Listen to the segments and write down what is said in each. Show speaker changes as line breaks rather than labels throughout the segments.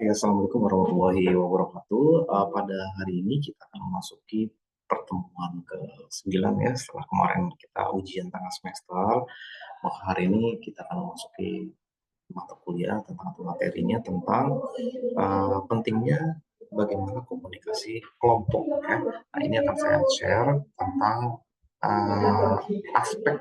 Ya, Assalamualaikum warahmatullahi wabarakatuh. Pada hari ini kita akan memasuki pertemuan ke-9 ya, setelah kemarin kita ujian tengah semester. Maka hari ini kita akan memasuki mata kuliah tentang atau materinya tentang pentingnya bagaimana komunikasi kelompok ya. Nah, ini akan saya share tentang uh, aspek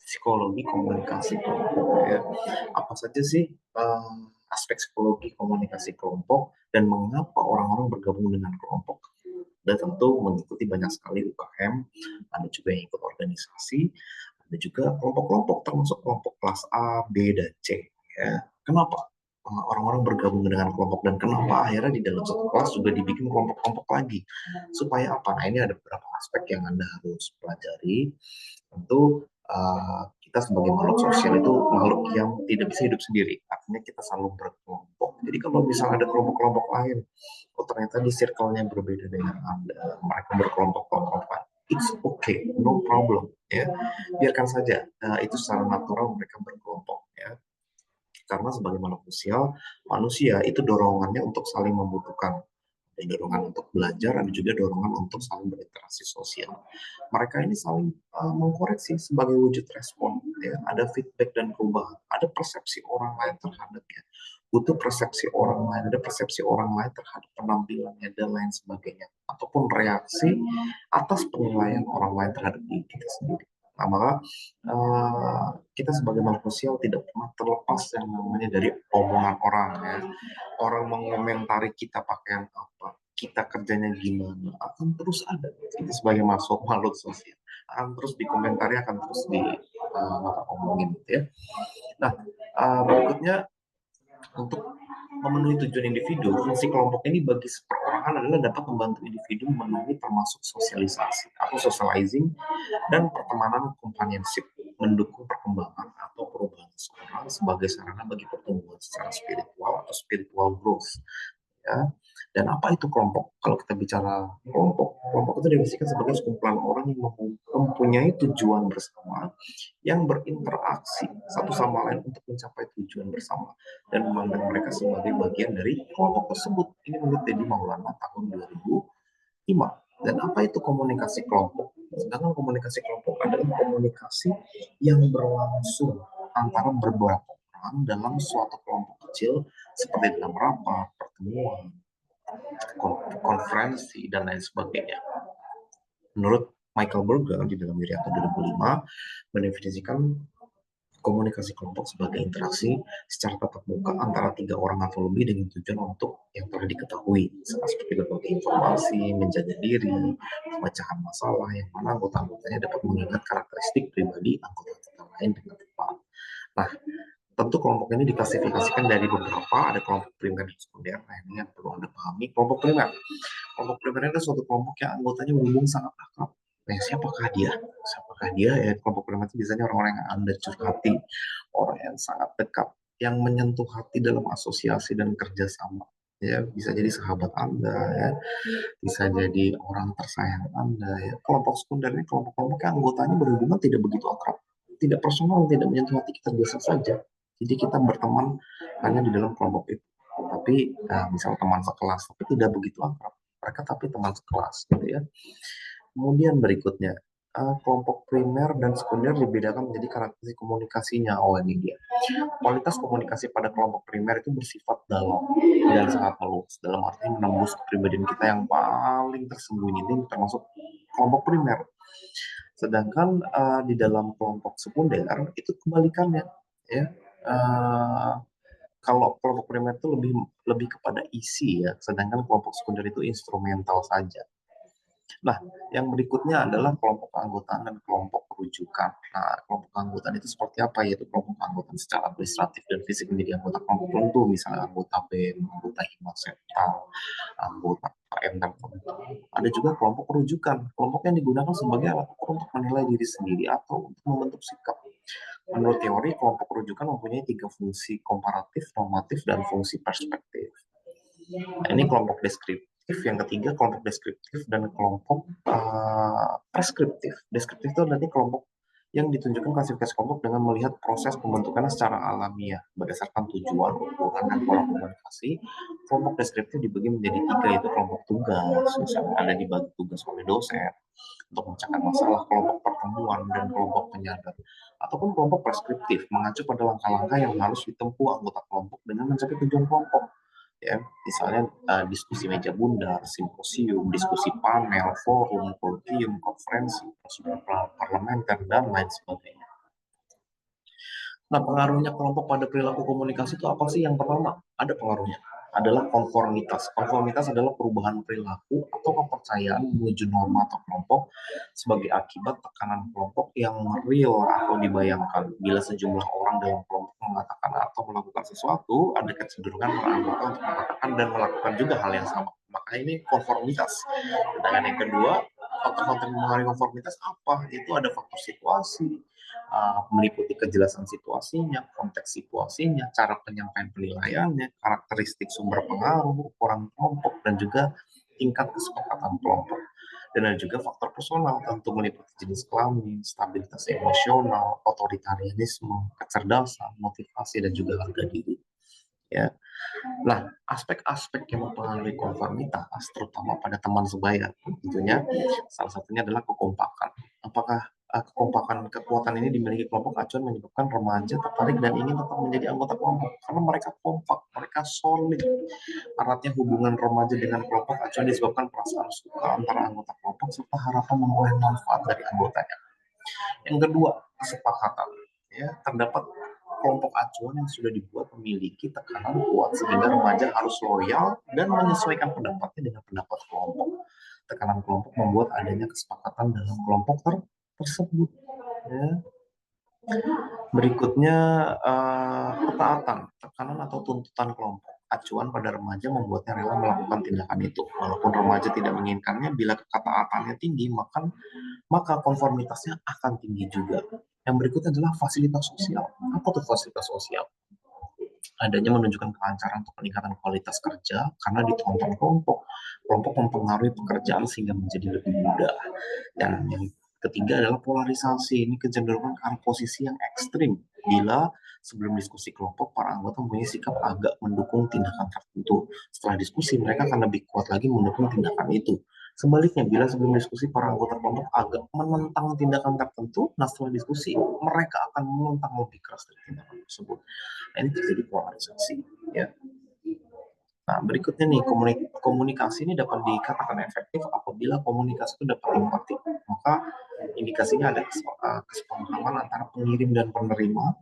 psikologi komunikasi kelompok ya. Apa saja sih aspek psikologi komunikasi kelompok dan mengapa orang-orang bergabung dengan kelompok? Dan tentu mengikuti banyak sekali UKM, ada juga yang ikut organisasi, ada juga kelompok-kelompok termasuk kelompok kelas A, B, dan C. Ya. Kenapa orang-orang bergabung dengan kelompok dan kenapa akhirnya di dalam satu kelas juga dibikin kelompok-kelompok lagi? Supaya apa? Nah, ini ada beberapa aspek yang Anda harus pelajari. Tentu kita sebagai makhluk sosial itu makhluk yang tidak bisa hidup sendiri. Artinya kita selalu berkelompok. Jadi kalau misalnya ada kelompok-kelompok lain, oh ternyata di circle-nya berbeda dengan Anda, mereka berkelompok-kelompok, it's okay, no problem. Ya, biarkan saja. Itu secara natural mereka berkelompok. Ya, karena sebagai makhluk sosial, manusia itu dorongannya untuk saling membutuhkan. Ada dorongan untuk belajar, ada juga dorongan untuk saling berinteraksi sosial. Mereka ini saling mengkoreksi sebagai wujud respon. Ya. Ada feedback dan perubahan. Ada persepsi orang lain terhadapnya. Butuh persepsi orang lain, ada persepsi orang lain terhadap penampilannya dan lain sebagainya. Ataupun reaksi atas penilaian orang lain terhadap diri kita sendiri. Nah, maka kita sebagai makhluk sosial tidak pernah terlepas yang namanya dari omongan orang ya. Orang mengomentari kita pakaian apa, kita kerjanya gimana, akan terus ada. Kita sebagai makhluk sosial akan terus dikomentari, akan terus di omongin gitu ya. Nah, berikutnya untuk memenuhi tujuan individu, fungsi kelompok ini bagi perorangan adalah dapat membantu individu memenuhi termasuk sosialisasi atau socializing dan pertemanan companionship, mendukung perkembangan atau perubahan seseorang sebagai sarana bagi pertumbuhan secara spiritual atau spiritual growth. Ya. Dan apa itu kelompok? Kalau kita bicara kelompok, kelompok itu definisikan sebagai sekumpulan orang yang mempunyai tujuan bersama, yang berinteraksi satu sama lain untuk mencapai tujuan bersama dan memandang mereka sebagai bagian dari kelompok tersebut. Ini menurut Teddy Maulana tahun 2005. Dan apa itu komunikasi kelompok? Sedangkan komunikasi kelompok adalah komunikasi yang berlangsung antara beberapa orang dalam suatu kelompok kecil seperti dalam rapat, pertemuan, konferensi, dan lain sebagainya. Menurut Michael Berger di dalam Wiriata 2005 mendefinisikan komunikasi kelompok sebagai interaksi secara tatap muka antara 3 orang atau lebih dengan tujuan untuk yang telah diketahui, seperti berbagi informasi, menjaga diri, pemecahan masalah, yang mana anggota-anggotanya dapat mengingat karakteristik pribadi anggota lain dengan tepat. Nah, tentu kelompok ini diklasifikasikan dari beberapa, ada kelompok primer dan sekunder. Nah, ini yang perlu Anda pahami. Kelompok primer. Kelompok primer adalah suatu kelompok yang anggotanya berhubung sangat akrab. Nah, siapakah dia? Siapakah dia? Ya, kelompok primer itu biasanya orang-orang yang Anda curhati, orang yang sangat dekat, yang menyentuh hati dalam asosiasi dan kerjasama. Ya, bisa jadi sahabat Anda, ya, bisa jadi orang tersayang Anda. Ya. Kelompok sekunder ini kelompok-kelompok yang anggotanya berhubungan tidak begitu akrab, tidak personal, tidak menyentuh hati kita biasa saja. Jadi kita berteman hanya di dalam kelompok itu. Tapi misal teman sekelas, tapi tidak begitu akrab. Mereka tapi teman sekelas, gitu ya. Kemudian berikutnya, kelompok primer dan sekunder dibedakan menjadi karakteristik komunikasinya. Oh, ini dia. Kualitas komunikasi pada kelompok primer itu bersifat dalam dan sangat meluas. Dalam arti menembus kepribadian kita yang paling tersembunyi, ini termasuk kelompok primer. Sedangkan di dalam kelompok sekunder itu kebalikannya, ya. Uh, Kalau kelompok primer itu lebih lebih kepada isi ya, sedangkan kelompok sekunder itu instrumental saja. Nah, yang berikutnya adalah kelompok keanggotaan dan kelompok rujukan. Nah, kelompok keanggotaan itu seperti apa? Yaitu kelompok keanggotaan secara administratif dan fisik menjadi anggota kelompok tertentu, misalnya anggota BEM, anggota Hima Septal, anggota KM dan kelompok. Ada juga kelompok rujukan. Kelompok yang digunakan sebagai alat ukur untuk menilai diri sendiri atau untuk membentuk sikap. Menurut teori, kelompok rujukan mempunyai 3 fungsi: komparatif, normatif, dan fungsi perspektif. Nah, ini kelompok deskriptif, yang ketiga kelompok deskriptif dan kelompok preskriptif. Deskriptif itu nanti kelompok yang ditunjukkan klasifikasi kelompok dengan melihat proses pembentukannya secara alamiah berdasarkan tujuan, ukuran, dan pola komunikasi. Kelompok deskriptif dibagi menjadi tiga, yaitu kelompok tugas, misalnya ada dibagi tugas oleh dosen untuk memecahkan masalah, kelompok pertemuan, dan kelompok penyadar, ataupun kelompok preskriptif mengacu pada langkah-langkah yang harus ditempuh anggota kelompok dengan mencapai tujuan kelompok. Ya, misalnya diskusi meja bundar, simposium, diskusi panel, forum, kolokvium, konferensi, prosedur parlementer, dan lain sebagainya. Nah, pengaruhnya kelompok pada perilaku komunikasi itu apa sih? Yang pertama, ada pengaruhnya. Adalah konformitas. Konformitas adalah perubahan perilaku atau kepercayaan menuju norma atau kelompok sebagai akibat tekanan kelompok yang real atau dibayangkan. Bila sejumlah orang dalam kelompok mengatakan atau melakukan sesuatu, ada kecenderungan para anggota untuk mengatakan dan melakukan juga hal yang sama. Maka ini konformitas. Dan yang kedua, faktor-faktor yang mempengaruhi konformitas apa? Itu ada faktor situasi, meliputi kejelasan situasinya, konteks situasinya, cara penyampaian penilaiannya, karakteristik sumber pengaruh, ukuran kelompok, dan juga tingkat kesepakatan kelompok. Dan ada juga faktor personal, tentu meliputi jenis kelamin, stabilitas emosional, otoritarianisme, kecerdasan, motivasi, dan juga harga diri. Ya. Nah, aspek-aspek yang mempengaruhi konformitas, terutama pada teman sebaya, tentunya salah satunya adalah kekompakan. Apakah kekompakan kekuatan ini dimiliki kelompok acuan menyebabkan remaja tertarik dan ingin tetap menjadi anggota kelompok karena mereka kompak, mereka solid. Eratnya hubungan remaja dengan kelompok acuan disebabkan perasaan suka antara anggota kelompok serta harapan memperoleh manfaat dari anggotanya. Yang kedua, kesepakatan. Ya, terdapat kelompok acuan yang sudah dibuat memiliki tekanan kuat sehingga remaja harus loyal dan menyesuaikan pendapatnya dengan pendapat kelompok. Tekanan kelompok membuat adanya kesepakatan dalam kelompok tersebut. Ya. Berikutnya, ketaatan, tekanan atau tuntutan kelompok. Acuan pada remaja membuatnya rela melakukan tindakan itu. Walaupun remaja tidak menginginkannya, bila ketaatannya tinggi, maka konformitasnya akan tinggi juga. Yang berikutnya adalah fasilitas sosial. Apa tuh fasilitas sosial? Adanya menunjukkan kelancaran atau peningkatan kualitas kerja karena ditonton kelompok. Kelompok mempengaruhi pekerjaan sehingga menjadi lebih mudah. Dan yang ketiga adalah polarisasi. Ini kecenderungan ke arah posisi yang ekstrim. Bila sebelum diskusi kelompok, para anggota mempunyai sikap agak mendukung tindakan tertentu. Setelah diskusi, mereka akan lebih kuat lagi mendukung tindakan itu. Sebaliknya, bila sebelum diskusi para anggota kelompok agak menentang tindakan tertentu, nah setelah diskusi mereka akan menentang lebih keras dari tindakan tersebut. Nah, ini terjadi polarisasi. Ya. Nah, berikutnya nih, komunikasi ini dapat dikatakan efektif apabila komunikasi itu dapat dimengerti. Maka indikasinya ada kesepahaman antara pengirim dan penerima,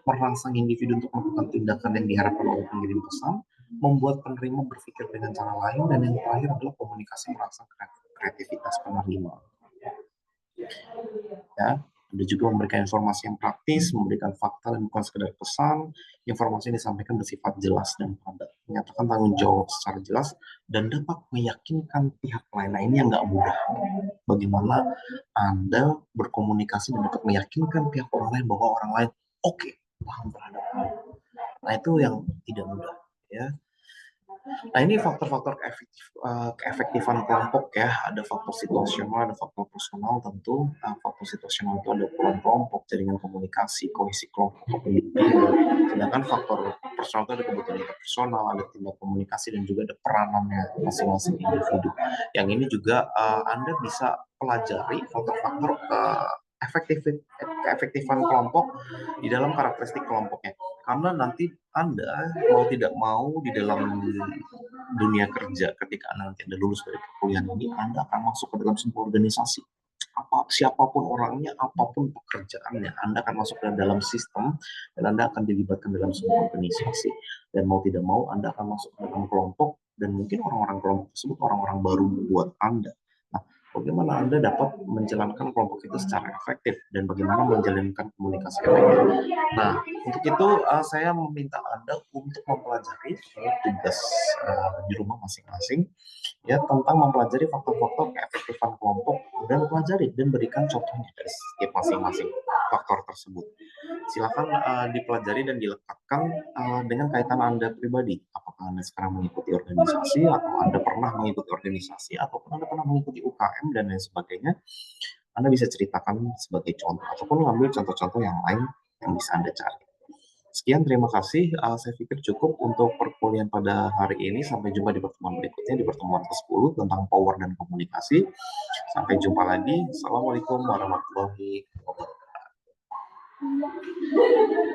merangsang individu untuk melakukan tindakan yang diharapkan oleh pengirim pesan, membuat penerima berpikir dengan cara lain, dan yang terakhir adalah komunikasi merangsang kreativitas penerima. Ya, ada juga memberikan informasi yang praktis, memberikan fakta dan bukan sekedar pesan. Informasi yang disampaikan bersifat jelas dan padat, menyatakan tanggung jawab secara jelas dan dapat meyakinkan pihak lain. Nah, ini yang nggak mudah. Bagaimana Anda berkomunikasi dan dapat meyakinkan pihak orang lain bahwa orang lain oke, paham terhadap Anda. Nah, itu yang tidak mudah. Ya. Nah, ini faktor-faktor keefektifan kelompok ya. Ada faktor situasional, ada faktor personal tentu. Faktor situasional itu ada ukuran kelompok, jaringan komunikasi, kohesi kelompok, kepemimpinan. Sedangkan faktor personal itu ada kebutuhan interpersonal, ada tindak komunikasi, dan juga ada peranannya masing-masing individu. Yang ini juga Anda bisa pelajari faktor-faktor keefektifan kelompok di dalam karakteristik kelompoknya. Karena nanti Anda mau tidak mau di dalam dunia kerja ketika Anda nanti lulus dari perkuliahan ini, Anda akan masuk ke dalam sebuah organisasi. Siapapun orangnya, apapun pekerjaannya, Anda akan masuk ke dalam sistem dan Anda akan dilibatkan dalam sebuah organisasi. Dan mau tidak mau, Anda akan masuk ke dalam kelompok dan mungkin orang-orang kelompok tersebut orang-orang baru buat Anda. Nah, bagaimana Anda dapat menjalankan kelompok itu secara efektif dan bagaimana menjalankan komunikasi efektif. Nah, untuk itu saya meminta Anda untuk mempelajari tugas di rumah masing-masing ya tentang mempelajari faktor-faktor keefektifan kelompok dan pelajari dan berikan contohnya dari setiap masing-masing faktor tersebut. Silakan dipelajari dan dilekatkan dengan kaitan Anda pribadi. Apakah Anda sekarang mengikuti organisasi atau Anda pernah mengikuti organisasi ataupun Anda pernah mengikuti UKM dan lain sebagainya. Anda bisa ceritakan sebagai contoh ataupun ngambil contoh-contoh yang lain yang bisa Anda cari. Sekian, terima kasih. Saya pikir cukup untuk perkuliahan pada hari ini. Sampai jumpa di pertemuan berikutnya, di pertemuan ke-10 tentang power dan komunikasi. Sampai jumpa lagi. Assalamualaikum warahmatullahi wabarakatuh.